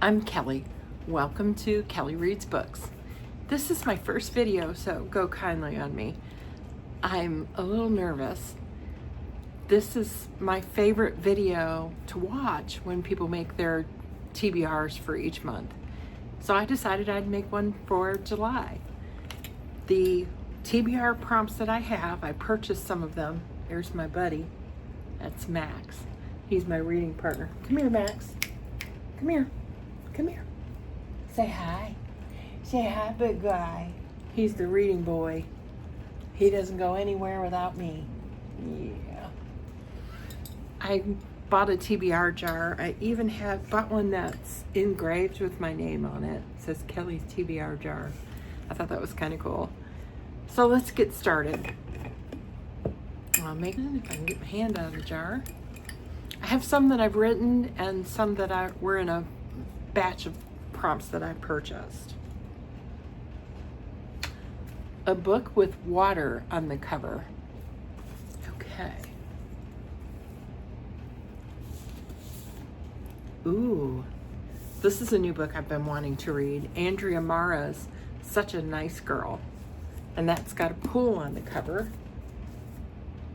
I'm Kelly. Welcome to Kelly Reads Books. This is my first video, so go kindly on me. I'm a little nervous. This is my favorite video to watch when people make their TBRs for each month. So I decided I'd make one for July. The TBR prompts that I have, I purchased some of them. There's my buddy. That's Max. He's my reading partner. Come here, Max. Come here. Come here. Say hi. Say hi, big guy. He's the reading boy. He doesn't go anywhere without me. Yeah. I bought a TBR jar. I even bought one that's engraved with my name on it. It says Kelly's TBR jar. I thought that was kind of cool. So let's get started. I'll make it if I can get my hand out of the jar. I have some that I've written and some that were in a batch of prompts that I purchased. A book with water on the cover. Okay. Ooh, this is a new book I've been wanting to read. Andrea Mara's Such a Nice Girl. And that's got a pool on the cover.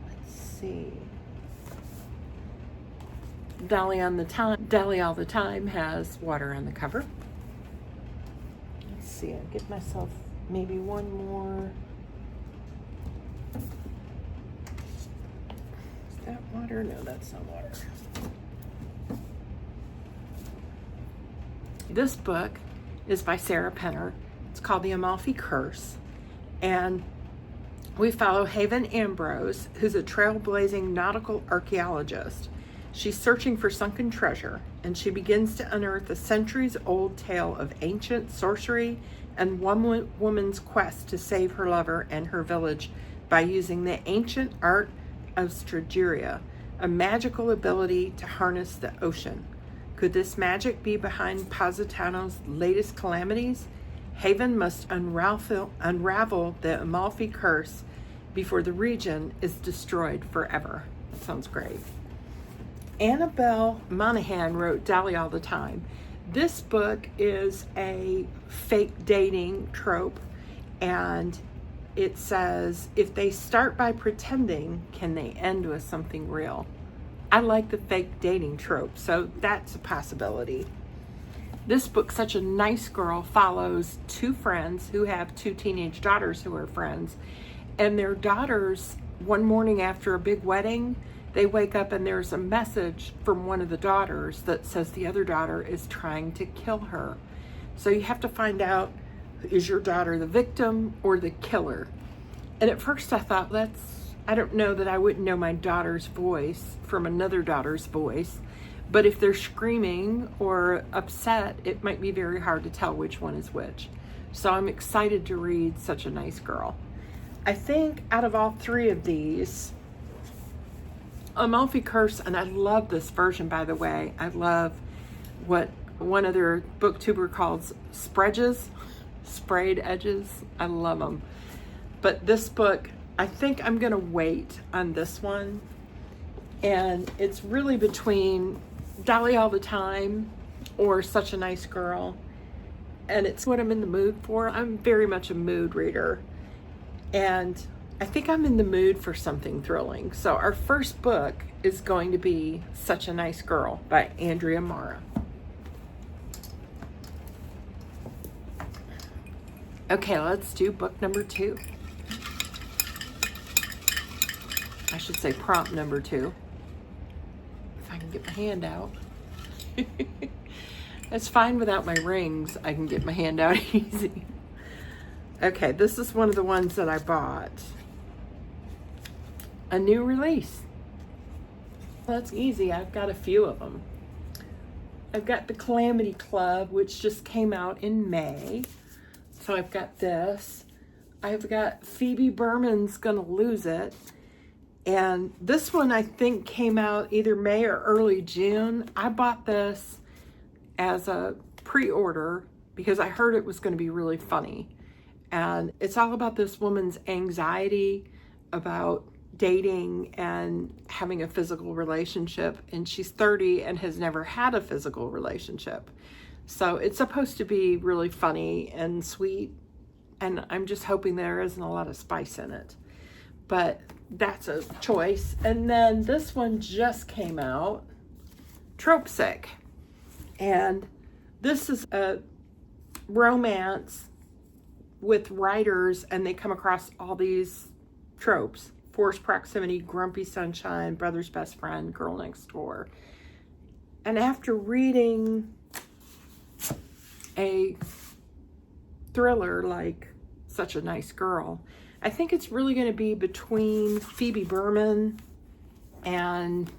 Let's see. Dolly All the Time has water on the cover. Let's see, I'll get myself maybe one more. Is that water? No, that's not water. This book is by Sarah Penner. It's called The Amalfi Curse. And we follow Haven Ambrose, who's a trailblazing nautical archaeologist. She's searching for sunken treasure, and she begins to unearth a centuries-old tale of ancient sorcery and one woman's quest to save her lover and her village by using the ancient art of Strategia, a magical ability to harness the ocean. Could this magic be behind Positano's latest calamities? Haven must unravel the Amalfi Curse before the region is destroyed forever. That sounds great. Annabelle Monahan wrote Dolly All the Time. This book is a fake dating trope, and it says, if they start by pretending, can they end with something real? I like the fake dating trope, so that's a possibility. This book, Such a Nice Girl, follows two friends who have two teenage daughters who are friends, and their daughters, one morning after a big wedding, they wake up and there's a message from one of the daughters that says the other daughter is trying to kill her. So you have to find out, is your daughter the victim or the killer? And at first I thought, I don't know that I wouldn't know my daughter's voice from another daughter's voice, but if they're screaming or upset, it might be very hard to tell which one is which. So I'm excited to read Such a Nice Girl. I think out of all three of these, Amalfi Curse, and I love this version, by the way. I love what one other booktuber calls spreads, sprayed edges. I love them. But this book, I think I'm going to wait on this one. And it's really between Dolly All the Time or Such a Nice Girl. And it's what I'm in the mood for. I'm very much a mood reader. And I think I'm in the mood for something thrilling. So our first book is going to be Such a Nice Girl by Andrea Mara. Okay, let's do book number 2. I should say prompt number 2. If I can get my hand out. It's fine without my rings. I can get my hand out easy. Okay, this is one of the ones that I bought. A new release. Well, that's easy. I've got a few of them. I've got the Calamity Club, which just came out in May. So I've got this. I've got Phoebe Berman's Gonna Lose It. And this one I think came out either May or early June. I bought this as a pre-order because I heard it was going to be really funny. And it's all about this woman's anxiety about dating and having a physical relationship, and she's 30 and has never had a physical relationship. So it's supposed to be really funny and sweet, and I'm just hoping there isn't a lot of spice in it. But that's a choice. And then this one just came out, Trope Sick. And this is a romance with writers, and they come across all these tropes: forced proximity, grumpy sunshine, brother's best friend, girl next door. And after reading a thriller like Such a Nice Girl, I think it's really going to be between Phoebe Berman and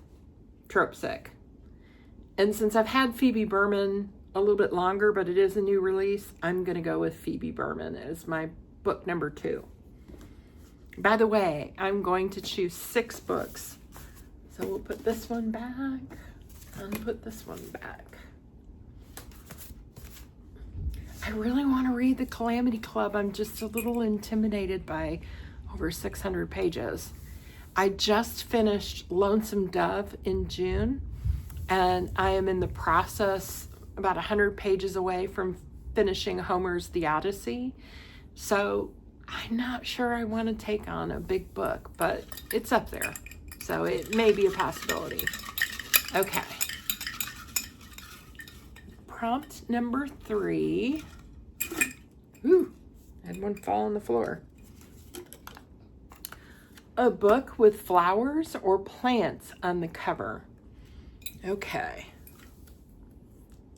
Trope Sick. And since I've had Phoebe Berman a little bit longer, but it is a new release, I'm going to go with Phoebe Berman as my book number 2. By the way, I'm going to choose 6 books. So we'll put this one back and put this one back. I really want to read The Calamity Club. I'm just a little intimidated by over 600 pages. I just finished Lonesome Dove in June, and I am in the process, about 100 pages away from finishing Homer's The Odyssey. So I'm not sure I want to take on a big book, but it's up there. So it may be a possibility. Okay. Prompt number 3. Ooh, I had one fall on the floor. A book with flowers or plants on the cover. Okay.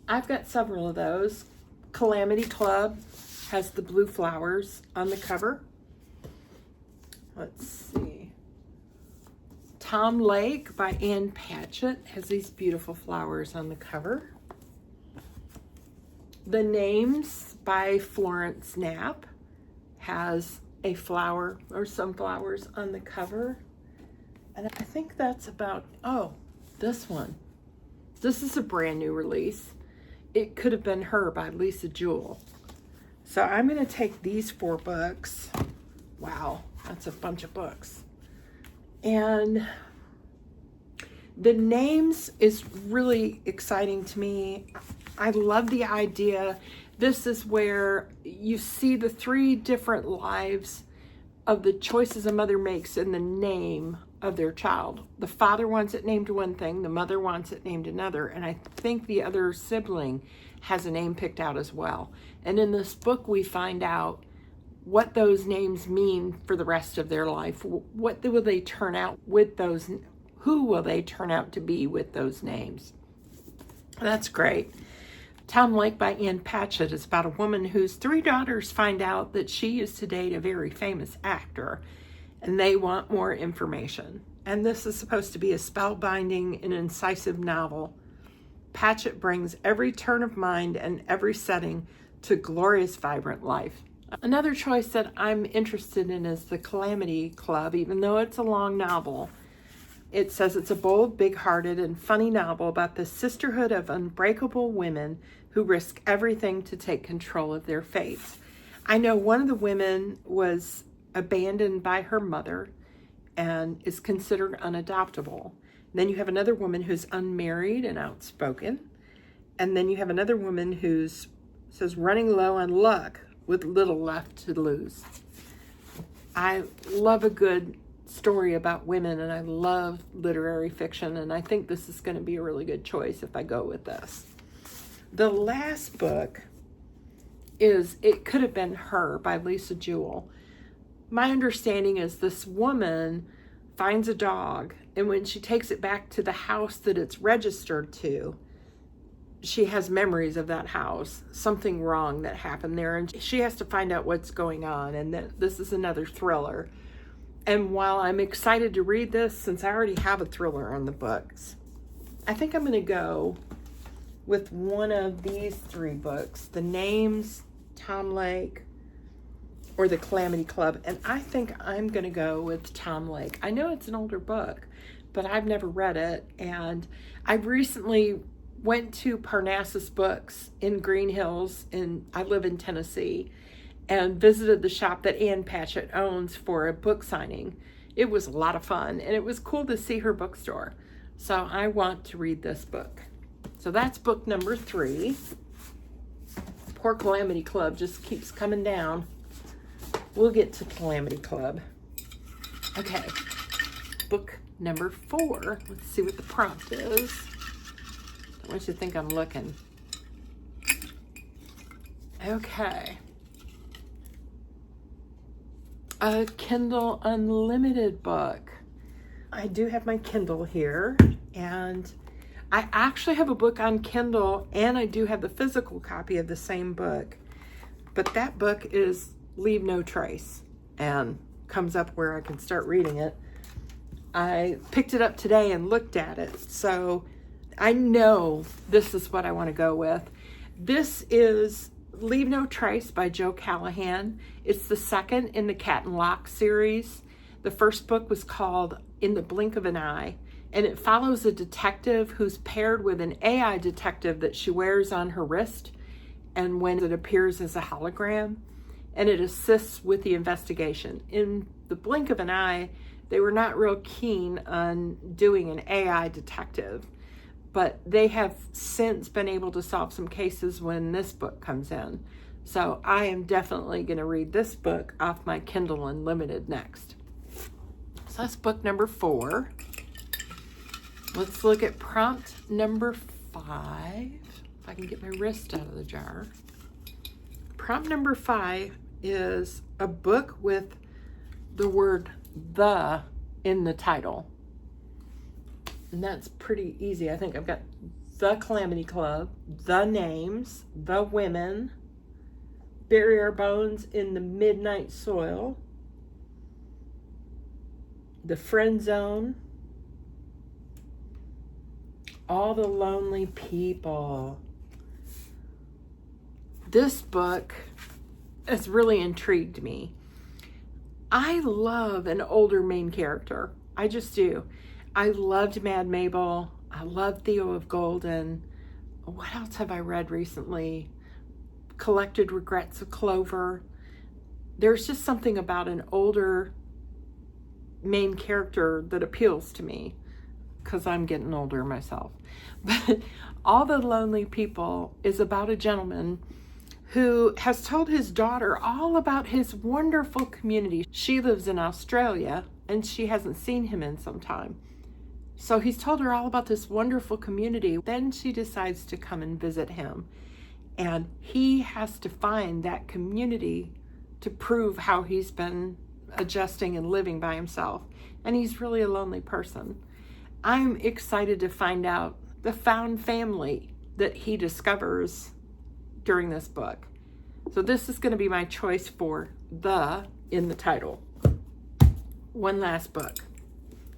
I've got several of those. Calamity Club has the blue flowers on the cover. Let's see. Tom Lake by Ann Patchett has these beautiful flowers on the cover. The Names by Florence Knapp has a flower or some flowers on the cover. And I think that's about, oh, this one. This is a brand new release. It Could Have Been Her by Lisa Jewell. So I'm going to take these 4 books. Wow, that's a bunch of books. And The Names is really exciting to me. I love the idea. This is where you see the 3 different lives of the choices a mother makes in the name of their child. The father wants it named one thing, the mother wants it named another, and I think the other sibling has a name picked out as well. And in this book, we find out what those names mean for the rest of their life. What will they turn out with those? Who will they turn out to be with those names? That's great. Tom Lake by Ann Patchett is about a woman whose 3 daughters find out that she used to date a very famous actor, and they want more information. And this is supposed to be a spellbinding and incisive novel. Patchett brings every turn of mind and every setting to glorious, vibrant life. Another choice that I'm interested in is The Calamity Club, even though it's a long novel. It says it's a bold, big-hearted, and funny novel about the sisterhood of unbreakable women who risk everything to take control of their fates. I know one of the women was abandoned by her mother and is considered unadoptable. Then you have another woman who's unmarried and outspoken. And then you have another woman who's says running low on luck with little left to lose. I love a good story about women, and I love literary fiction, and I think this is going to be a really good choice if I go with this. The last book is It Could Have Been Her by Lisa Jewell. My understanding is this woman finds a dog, and when she takes it back to the house that it's registered to, she has memories of that house, something wrong that happened there, and she has to find out what's going on. And this is another thriller. And while I'm excited to read this, since I already have a thriller on the books, I think I'm going to go with one of these 3 books: The Names, Tom Lake, or The Calamity Club. And I think I'm going to go with Tom Lake. I know it's an older book, but I've never read it. And I recently went to Parnassus Books in Green Hills, I live in Tennessee, and visited the shop that Ann Patchett owns for a book signing. It was a lot of fun, and it was cool to see her bookstore. So I want to read this book. So that's book number 3. Poor Calamity Club just keeps coming down. We'll get to Calamity Club. Okay, book number 4. Let's see what the prompt is. I want you to think I'm looking. Okay. A Kindle Unlimited book. I do have my Kindle here, and I actually have a book on Kindle, and I do have the physical copy of the same book. But that book is Leave No Trace, and comes up where I can start reading it. I picked it up today and looked at it, so I know this is what I want to go with. This is Leave No Trace by Joe Callahan. It's the second in the Cat and Lock series. The first book was called In the Blink of an Eye, and it follows a detective who's paired with an AI detective that she wears on her wrist, and when it appears as a hologram, and it assists with the investigation. In the Blink of an Eye, they were not real keen on doing an AI detective, but they have since been able to solve some cases when this book comes in. So I am definitely going to read this book off my Kindle Unlimited next. So that's book number 4. Let's look at prompt number 5. If I can get my wrist out of the jar. Prompt number 5 is a book with the word "the" in the title. And that's pretty easy. I think I've got The Calamity Club, The Names, The Women, Bury Our Bones in the Midnight Soil, The Friend Zone, All the Lonely People. This book has really intrigued me. I love an older main character. I just do. I loved Mad Mabel. I love Theo of Golden. What else have I read recently? Collected Regrets of Clover. There's just something about an older main character that appeals to me because I'm getting older myself. But All the Lonely People is about a gentleman who has told his daughter all about his wonderful community. She lives in Australia and she hasn't seen him in some time. So he's told her all about this wonderful community. Then she decides to come and visit him. And he has to find that community to prove how he's been adjusting and living by himself. And he's really a lonely person. I'm excited to find out the found family that he discovers during this book. So this is going to be my choice for "the" in the title. One last book.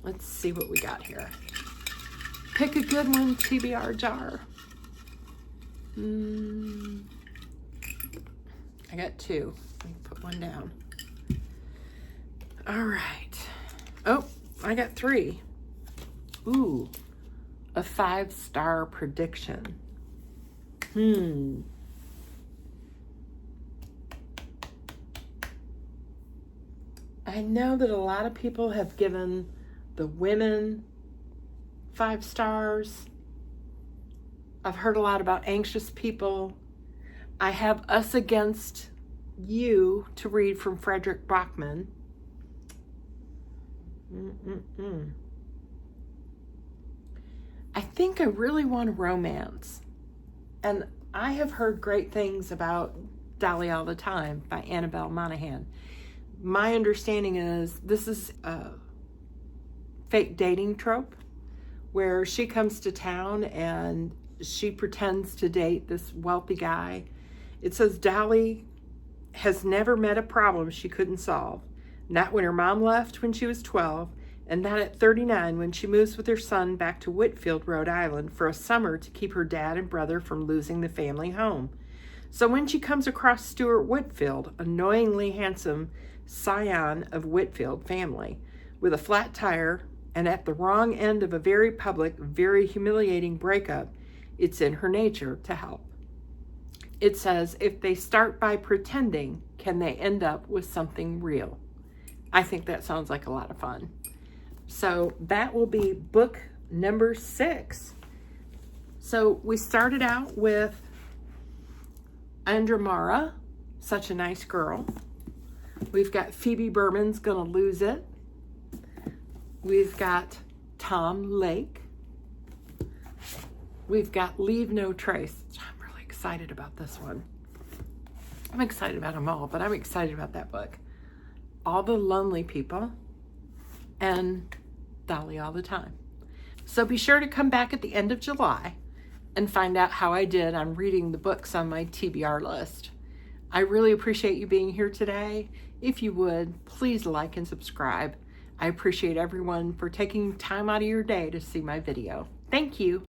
Let's see what we got here. Pick a good one, TBR Jar. I got 2. Let me put one down. All right. Oh, I got 3. Ooh, a 5-star prediction. I know that a lot of people have given The Women 5 stars. I've heard a lot about Anxious People. I have Us Against You to read from Frederick Bachman. I think I really want a romance. And I have heard great things about Dolly All the Time by Annabelle Monaghan. My understanding is this is a fake dating trope where she comes to town and she pretends to date this wealthy guy. It says Dolly has never met a problem she couldn't solve. Not when her mom left when she was 12, and not at 39 when she moves with her son back to Whitfield, Rhode Island for a summer to keep her dad and brother from losing the family home. So when she comes across Stuart Whitfield, annoyingly handsome scion of Whitfield family, with a flat tire and at the wrong end of a very public, very humiliating breakup, it's in her nature to help. It says, if they start by pretending, can they end up with something real? I think that sounds like a lot of fun. So that will be book number 6. So we started out with Andromara, Such a Nice Girl. We've got Phoebe Berman's Gonna Lose It. We've got Tom Lake. We've got Leave No Trace. I'm really excited about this one. I'm excited about them all, but I'm excited about that book. All the Lonely People and Dolly All the Time. So be sure to come back at the end of July and find out how I did on reading the books on my TBR list. I really appreciate you being here today. If you would, please like and subscribe. I appreciate everyone for taking time out of your day to see my video. Thank you.